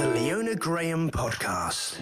The Leona Graham Podcast.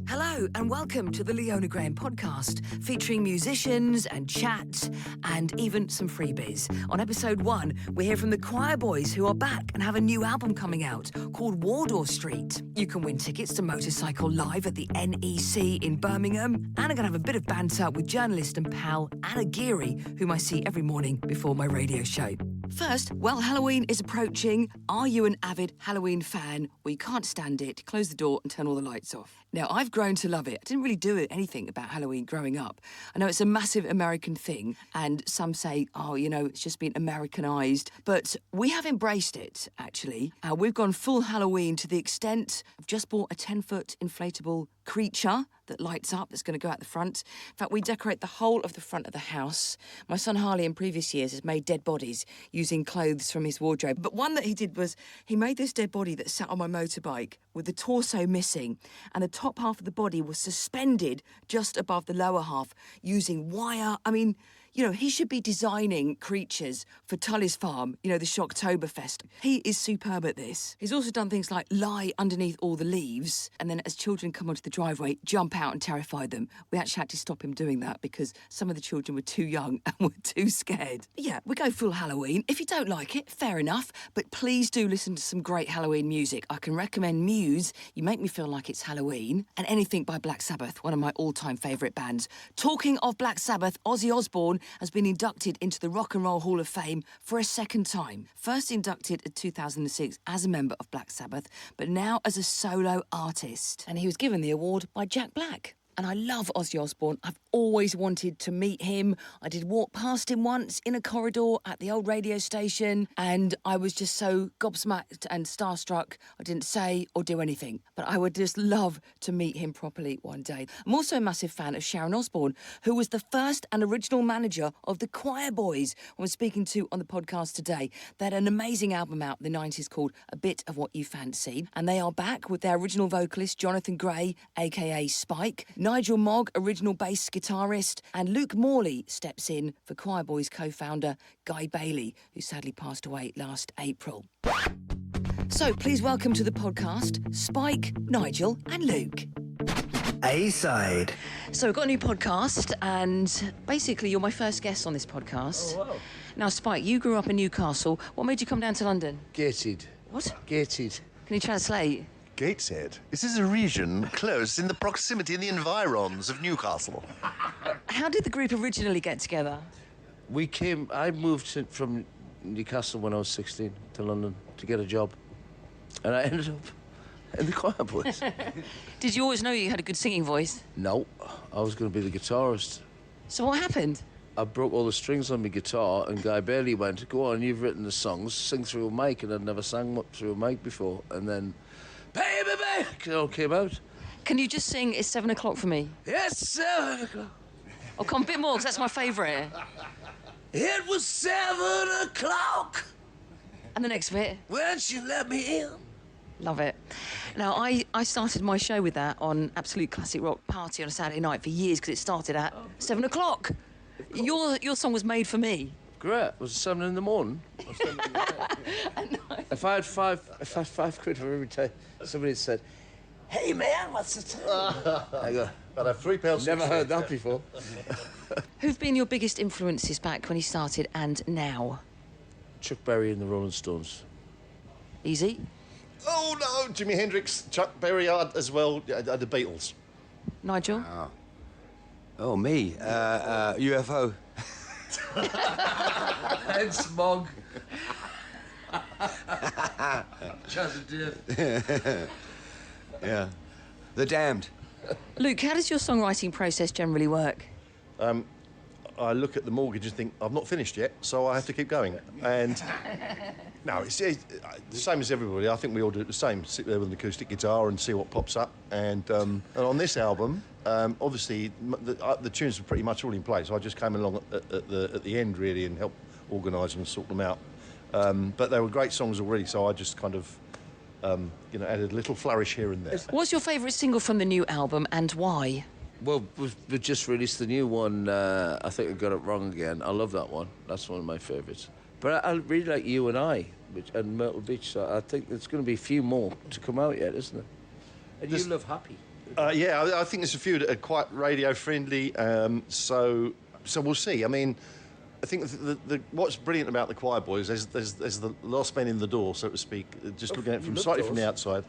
Hello and welcome to the Leona Graham Podcast, featuring musicians and chat and even some freebies. On episode 1, we hear from the Quireboys, who are back and have a new album coming out called Wardour Street. You can win tickets to Motorcycle Live at the NEC in Birmingham, and I'm going to have a bit of banter with journalist and pal Anna Geary, whom I see every morning before my radio show. First, well, Halloween is approaching. Are you an avid Halloween fan? Well, you can't stand it. Close the door and turn all the lights off. Now, I've grown to love it. I didn't really do anything about Halloween growing up. I know it's a massive American thing, and some say, oh, you know, it's just been Americanized. But we have embraced it, actually. We've gone full Halloween to the extent I've just bought a 10-foot inflatable creature that lights up, that's going to go out the front. In fact, we decorate the whole of the front of the house. My son Harley in previous years has made dead bodies using clothes from his wardrobe. But one that he did was he made this dead body that sat on my motorbike with the torso missing, and the top half of the body was suspended just above the lower half using wire. I mean, you know, he should be designing creatures for Tully's Farm, you know, the Shocktoberfest. He is superb at this. He's also done things like lie underneath all the leaves, and then as children come onto the driveway, jump out and terrify them. We actually had to stop him doing that because some of the children were too young and were too scared. Yeah, we go full Halloween. If you don't like it, fair enough, but please do listen to some great Halloween music. I can recommend Muse, You Make Me Feel Like It's Halloween, and anything by Black Sabbath, one of my all-time favourite bands. Talking of Black Sabbath, Ozzy Osbourne has been inducted into the Rock and Roll Hall of Fame for a second time. First inducted in 2006 as a member of Black Sabbath, but now as a solo artist. And he was given the award by Jack Black. And I love Ozzy Osbourne. I've always wanted to meet him. I did walk past him once in a corridor at the old radio station, and I was just so gobsmacked and starstruck. I didn't say or do anything, but I would just love to meet him properly one day. I'm also a massive fan of Sharon Osbourne, who was the first and original manager of the Quireboys I was speaking to on the podcast today. They had an amazing album out in the 90s called A Bit of What You Fancy, and they are back with their original vocalist, Jonathan Gray, aka Spike. Nigel Mogg, original bass guitarist, and Luke Morley steps in for Quireboys co-founder Guy Bailey, who sadly passed away last April. So please welcome to the podcast, Spike, Nigel and Luke. A-side. So we've got a new podcast, and basically you're my first guest on this podcast. Oh, wow. Now, Spike, you grew up in Newcastle. What made you come down to London? Gated. What? Gated. Can you translate? Gateshead. This is a region close in the proximity and the environs of Newcastle. How did the group originally get together? I moved from Newcastle when I was 16 to London to get a job. And I ended up in the Quireboys. Did you always know you had a good singing voice? No, I was going to be the guitarist. So what happened? I broke all the strings on my guitar, and Guy Bailey went, go on, you've written the songs, sing through a mic. And I'd never sang through a mic before. And then, baby, it all came out. Can you just sing It's 7 o'clock for me? Yes, 7 o'clock. Oh, come a bit more, because that's my favourite. It was 7 o'clock And the next bit? when she let me in. Love it. Now, I started my show with that on Absolute Classic Rock Party on a Saturday night for years, because it started at 7 o'clock. Your song was made for me. Great. It was 7 in the morning. If I had five quid for every time somebody said, hey man, what's the time? I go, But I've £3. never heard that before. Who've been your biggest influences back when you started and now? Chuck Berry and the Rolling Stones. Easy. Oh no, Jimi Hendrix, Chuck Berry as well, the Beatles. Nigel? Oh, me? UFO. And Smog. Chaz and Dave. Yeah. The Damned. Luke, how does your songwriting process generally work? I look at the mortgage and think, I've not finished yet, so I have to keep going. And no, it's the same as everybody. I think we all do it the same. Sit there with an acoustic guitar and see what pops up. And on this album, obviously, the tunes were pretty much all in place. I just came along at the end, really, and helped organise them and sort them out. But they were great songs already, so I just kind of, added a little flourish here and there. What's your favourite single from the new album and why? Well, we've just released the new one. I think I got it wrong again. I love that one. That's one of my favourites. But I really like You and I. and Myrtle Beach. So I think there's going to be a few more to come out yet, isn't there? And you love Happy. Yeah, I think there's a few that are quite radio friendly. So we'll see. I mean, I think what's brilliant about the Quireboys, there's the last man in the door, so to speak, just looking at it from slightly from the outside,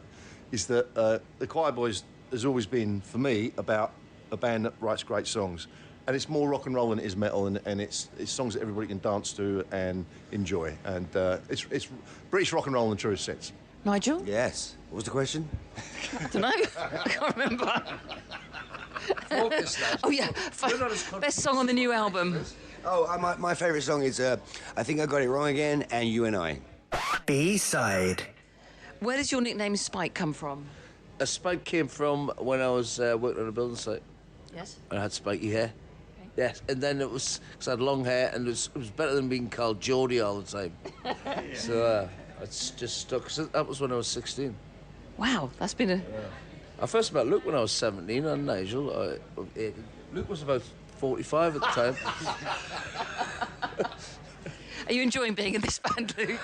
is that the Quireboys has always been, for me, about a band that writes great songs. And it's more rock and roll than it is metal, and it's songs that everybody can dance to and enjoy. And it's British rock and roll in the truest sense. Nigel? Yes. What was the question? I don't know. I can't remember. Oh, yeah. Best song on the new album. Oh, my favourite song is I Think I Got It Wrong Again and You and I. B-side. Where does your nickname Spike come from? A Spike came from when I was working on a building site. Yes. And I had spiky hair. Okay. Yes, and then it was, because I had long hair, and it was better than being called Geordie all the time. So it's just stuck. So that was when I was 16. Wow, that's been a... I first met Luke when I was 17, and Nigel. Luke was about 45 at the time. Are you enjoying being in this band, Luke?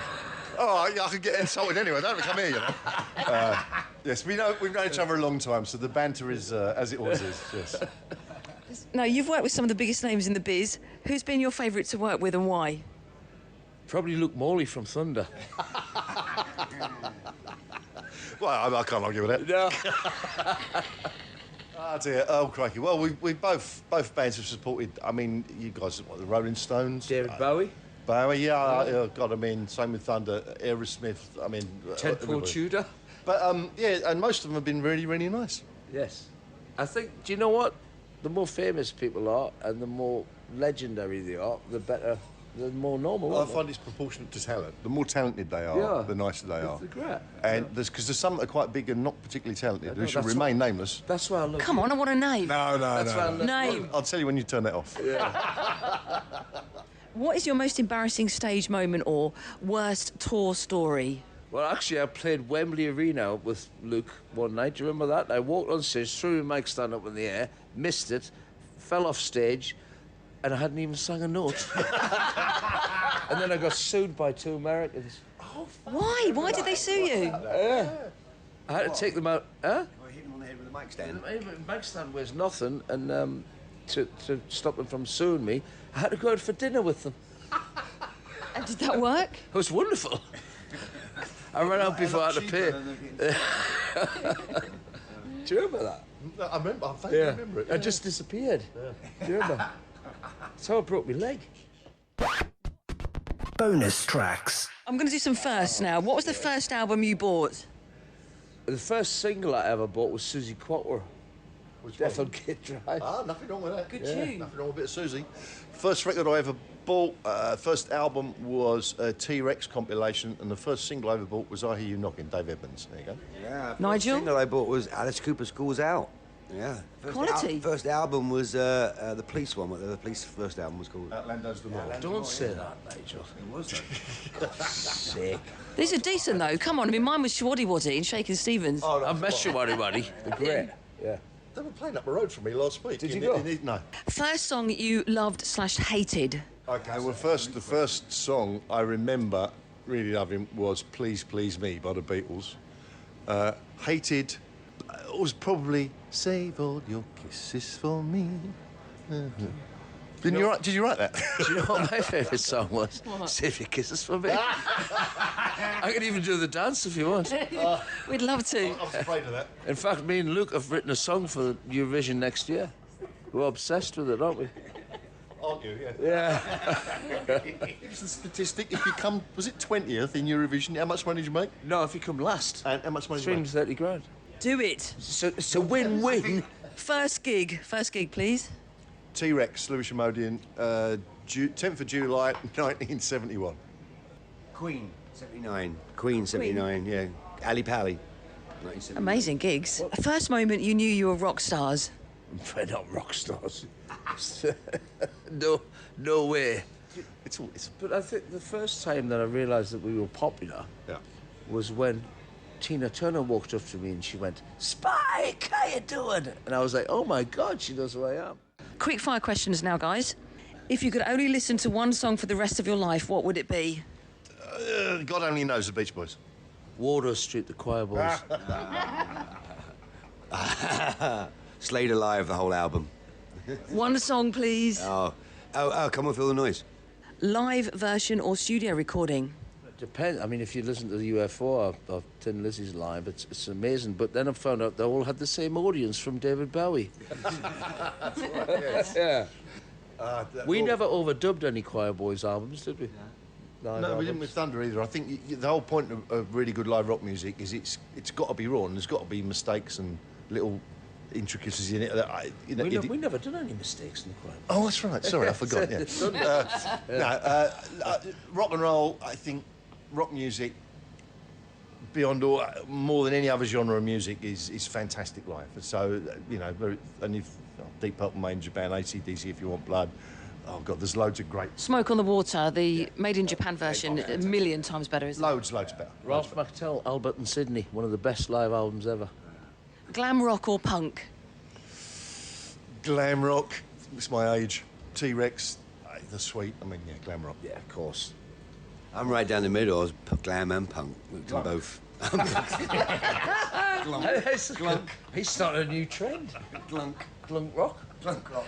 Oh, I could get insulted anyway. Don't come here, you know. Yes, we've known each other a long time, so the banter is as it always is. Yes. No, you've worked with some of the biggest names in the biz. Who's been your favourite to work with and why? Probably Luke Morley from Thunder. Well, I can't argue with that. No. Oh dear, oh crikey. Well, we both bands have supported. I mean, you guys, what, the Rolling Stones, David Bowie. Bowie, yeah. God, I mean, same with Thunder, Aerosmith. I mean, Ted Paul Tudor. But yeah, and most of them have been really, really nice. Yes. I think, do you know what? The more famous people are and the more legendary they are, the better, the more normal. I find it's proportionate to talent. The more talented they are, the nicer they are. They're great. And because there's some that are quite big and not particularly talented who should remain nameless. That's why I love Come on, I want a name. No. Name. I'll tell you when you turn that off. Yeah. What is your most embarrassing stage moment or worst tour story? Well, actually, I played Wembley Arena with Luke one night. Do you remember that? I walked on stage, threw my mic stand up in the air, missed it, fell off stage, and I hadn't even sung a note. And then I got sued by 2 Americans. Why? Why did they sue you? Yeah. I had to take them out. Huh? I hit him on the head with a mic stand. The mic stand weighs nothing, and to stop them from suing me, I had to go out for dinner with them. And did that work? It was wonderful. I ran out before I had to pay. Do you remember that? I remember. I vaguely remember it. I just disappeared. Do you remember? That's how I broke my leg. Bonus tracks. I'm going to do some firsts now. What was the first album you bought? The first single I ever bought was Susie Quattro. Death on Kid Drive. Ah, nothing wrong with that. Good tune. Nothing wrong with a bit of Susie. First record I ever bought, first album was a T-Rex compilation, and the first single I ever bought was I Hear You Knocking, Dave Edmunds. There you go. Yeah. Nigel? The single I bought was Alice Cooper School's Out. Yeah. Quality. First album was the Police one. What the Police first album was called? Outlando's the Law. Don't say that, Nigel. It was Sick. These are decent, though. Come on. I mean, mine was Schwaddy Waddy and Shakin' Stevens. Oh, I've met you, Waddy. They're great. Yeah. They were playing up the road from me last week. Did you go? No. First song you loved/hated? Okay, well, the first song I remember really loving was Please Please Me by the Beatles. Hated was probably Save All Your Kisses For Me. Did you write that? Do you know what my favourite song was? What? Save Your Kisses For Me. I can even do the dance if you want. We'd love to. I was afraid of that. In fact, me and Luke have written a song for Eurovision next year. We're obsessed with it, aren't we? Aren't you? Yeah. Yeah. It's the statistic. If you come, was it 20th in Eurovision? How much money did you make? No, if you come last, And how much money did you make? 30 grand. Do it. So it's a win-win. First gig, please. T-Rex, Lewisham Odeon, 10th of July, 1971. Queen, 79. Queen, 79, yeah. Ali Pally, 1979. Amazing gigs. First moment you knew you were rock stars? We're not rock stars. No way. But I think the first time that I realised that we were popular was when Tina Turner walked up to me and she went, "Spike, how you doing?" And I was like, oh my God, she knows who I am. Quick fire questions now, guys. If you could only listen to one song for the rest of your life, what would it be? God only knows, the Beach Boys. Wardour Street, the Quireboys. Slayed Alive, the whole album. One song, please. Oh, come on, feel the noise. Live version or studio recording? Depends. I mean, if you listen to the UFO of Tin Lizzy's live, it's amazing. But then I found out they all had the same audience from David Bowie. Yeah. We never overdubbed any Quireboys albums, did we? No, we didn't with Thunder either. I think the whole point of really good live rock music is it's got to be raw and there's got to be mistakes and little intricacies in it. We never done any mistakes in the Quireboys. Oh, that's right. Sorry, I forgot. Yeah. Rock and roll. I think rock music, beyond all, more than any other genre of music, is fantastic live. So and if Deep Purple made in Japan, AC/DC if you want blood. Oh, God, there's loads of great... Smoke on the Water, the Made in Japan version, a million times better, isn't it? Loads better. Ralph McTell, Albert and Sydney, one of the best live albums ever. Glam rock or punk? Glam rock, it's my age. T-Rex, the Sweet, glam rock. Yeah, of course. I'm right down the middle. I was glam and punk. We've done both. Glunk. He started a new trend. Glunk. Glunk rock. Glunk rock.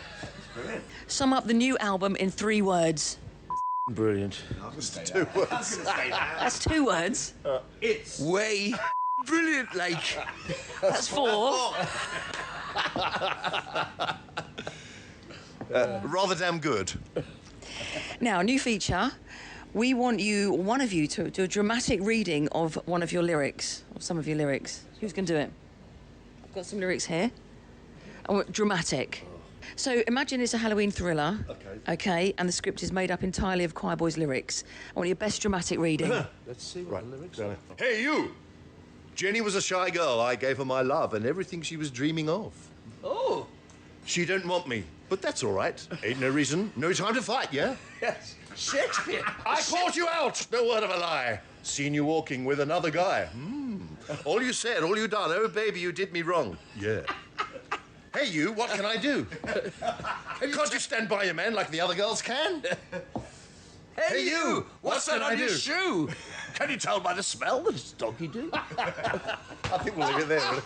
Brilliant. Sum up the new album in 3 words. Brilliant. Just 2 words. That's 2 words. It's way brilliant, like. That's 4. Rather damn good. Now, new feature. We want one of you, to do a dramatic reading of one of your lyrics, or some of your lyrics. Who's going to do it? I've got some lyrics here. I want dramatic. So imagine it's a Halloween thriller. Okay, and the script is made up entirely of Quireboys lyrics. I want your best dramatic reading. Let's see what the lyrics are. Hey, you! Jenny was a shy girl. I gave her my love and everything she was dreaming of. Oh! She didn't want me, but that's all right. Ain't no reason, no time to fight, yeah? Yes. Shakespeare! I caught you out! No word of a lie. Seen you walking with another guy. All you said, all you done. Oh, baby, you did me wrong. Yeah. Hey, you, what can I do? Can't you stand by your man like the other girls can? Hey, you! What's that on your do? shoe? Can you tell by the smell that it's doggy do? I think we'll leave it there.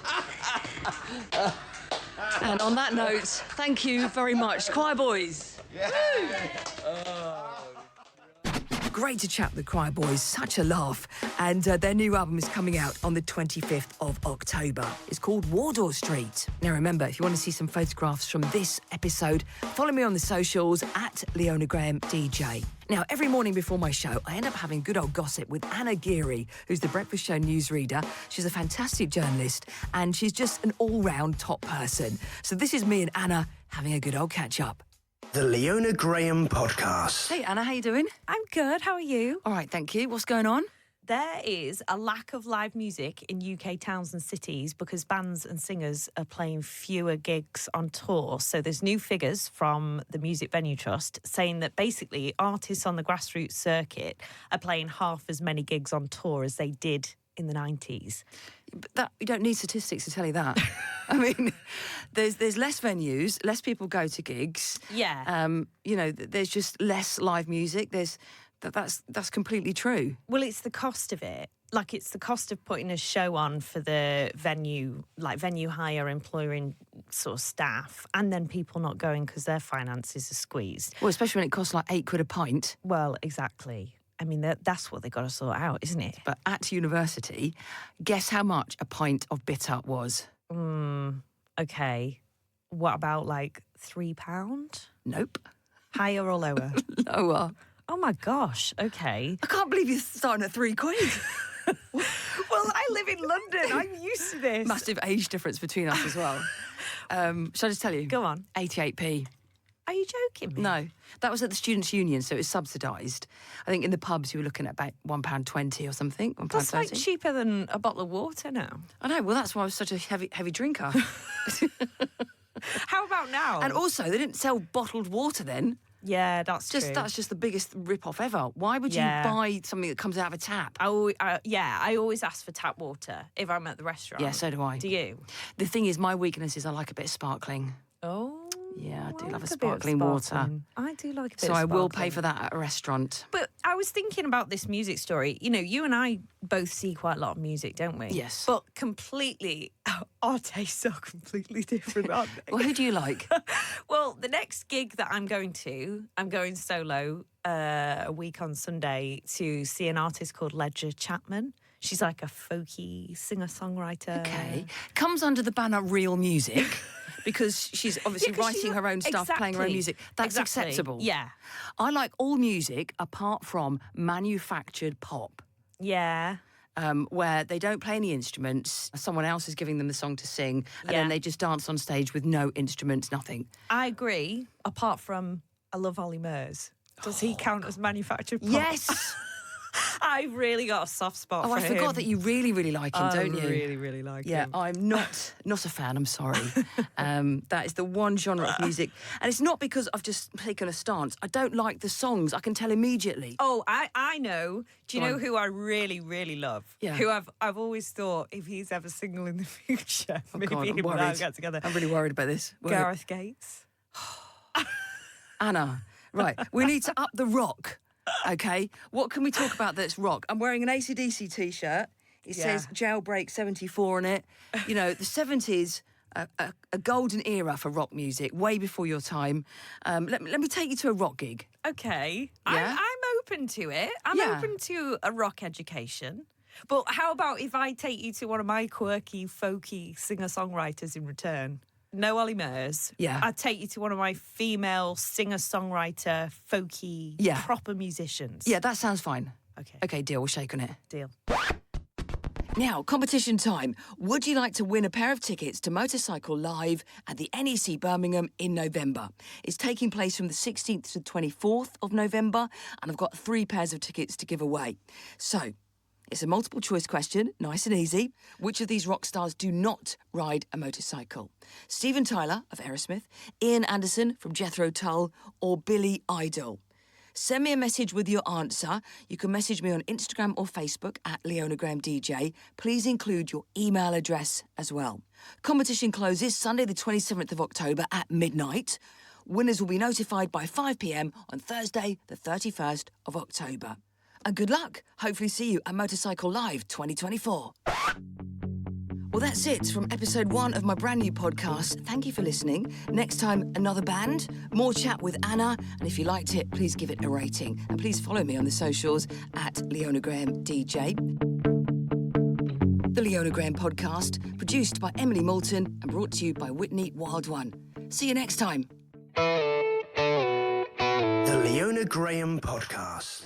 And on that note, thank you very much, Quireboys. Great to chat with Quireboys, such a laugh. And their new album is coming out on the 25th of October. It's called Wardour Street. Now remember, if you want to see some photographs from this episode, follow me on the socials at Leona Graham DJ. Now, every morning before my show, I end up having good old gossip with Anna Geary, who's the Breakfast Show newsreader. She's a fantastic journalist, and she's just an all-round top person. So this is me and Anna having a good old catch-up. The Leona Graham Podcast. Hey, Anna, how you doing? I'm good. How are you? All right, thank you. What's going on? There is a lack of live music in UK towns and cities because bands and singers are playing fewer gigs on tour. So there's new figures from the Music Venue Trust saying that basically artists on the grassroots circuit are playing half as many gigs on tour as they did in the 90s. But that, you don't need statistics to tell you that. I mean, there's less venues, less people go to gigs. Yeah. There's just less live music. That's completely true. Well, it's the cost of it. Like, it's the cost of putting a show on for the venue, like venue hire, employing sort of staff, and then people not going because their finances are squeezed. Well, especially when it costs like £8 a pint. Well, exactly. I mean, that's what they've got to sort out, isn't it? But at university, guess how much a pint of bitter was? Okay. What about, like, £3? Nope. Higher or lower? Lower. Oh, my gosh. Okay. I can't believe you're starting at £3. Well, I live in London. I'm used to this. Massive age difference between us as well. Shall I just tell you? Go on. 88p. Are you joking me? No, that was at the Students' Union, so it was subsidised. I think in the pubs you were looking at about £1.20 or something. That's like £1.30. cheaper than a bottle of water now. I know. Well, that's why I was such a heavy drinker. How about now? And also, they didn't sell bottled water then. Yeah, that's true. That's just the biggest rip-off ever. Why would you buy something that comes out of a tap? I always ask for tap water if I'm at the restaurant. Yeah, so do I. Do you? The thing is, my weakness is I like a bit of sparkling. Oh. Yeah, I do love a like bit of sparkling water. sparkling. I do like a bit So of I will pay sparkling. for that at a restaurant. But I was thinking about this music story. You know, you and I both see quite a lot of music, don't we? Yes. But completely, our tastes are completely different, aren't they? Well, who do you like? Well, the next gig that I'm going solo a week on Sunday to see an artist called Ledger Chapman. She's like a folky singer-songwriter. Okay. Comes under the banner Real Music because she's obviously Yeah, 'cause she's writing her own stuff, playing her own exactly. music. That's Exactly. acceptable. Yeah. I like all music apart from manufactured pop. Yeah. Where they don't play any instruments, someone else is giving them the song to sing, and Yeah. then they just dance on stage with no instruments, nothing. I agree, apart from I love Ollie Murs. Does he count as manufactured pop? Yes! I've really got a soft spot Oh, for I him. forgot that you really, really like him, don't you? I really, really like Yeah, him. I'm not a fan, I'm sorry. That is the one genre of music. And it's not because I've just taken a stance. I don't like the songs. I can tell immediately. Oh, I know. Do you Go know on. who I really, really love? Yeah. Who I've always thought if he's ever single in the future, maybe God, I'm him and I worried. get together. I'm really worried about this. Worried. Gareth Gates. Anna, right, we need to up the rock, okay? What can we talk about that's rock? I'm wearing an AC/DC T-shirt. It says Jailbreak 74 on it. You know, the 70s, a golden era for rock music, way before your time. Let me take you to a rock gig. Okay. Yeah? I'm open to it. I'm Yeah. open to a rock education. But how about if I take you to one of my quirky, folky singer-songwriters in return? No Ollie Murs. Yeah. I'd take you to one of my female singer-songwriter, folky, Yeah. proper musicians. Yeah, that sounds fine. Okay. Okay, deal, we'll shake on it. Deal. Now, competition time. Would you like to win a pair of tickets to Motorcycle Live at the NEC Birmingham in November? It's taking place from the 16th to 24th of November, and I've got 3 pairs of tickets to give away. So, it's a multiple choice question, nice and easy. Which of these rock stars do not ride a motorcycle? Steven Tyler of Aerosmith, Ian Anderson from Jethro Tull, or Billy Idol? Send me a message with your answer. You can message me on Instagram or Facebook at Leona Graham DJ. Please include your email address as well. Competition closes Sunday the 27th of October at midnight. Winners will be notified by 5 p.m. on Thursday the 31st of October. And good luck. Hopefully see you at Motorcycle Live 2024. Well, that's it from episode 1 of my brand new podcast. Thank you for listening. Next time, another band, more chat with Anna. And if you liked it, please give it a rating. And please follow me on the socials at Leona Graham DJ. The Leona Graham podcast, produced by Emily Moulton and brought to you by Whitney Wild One. See you next time. The Leona Graham Podcast.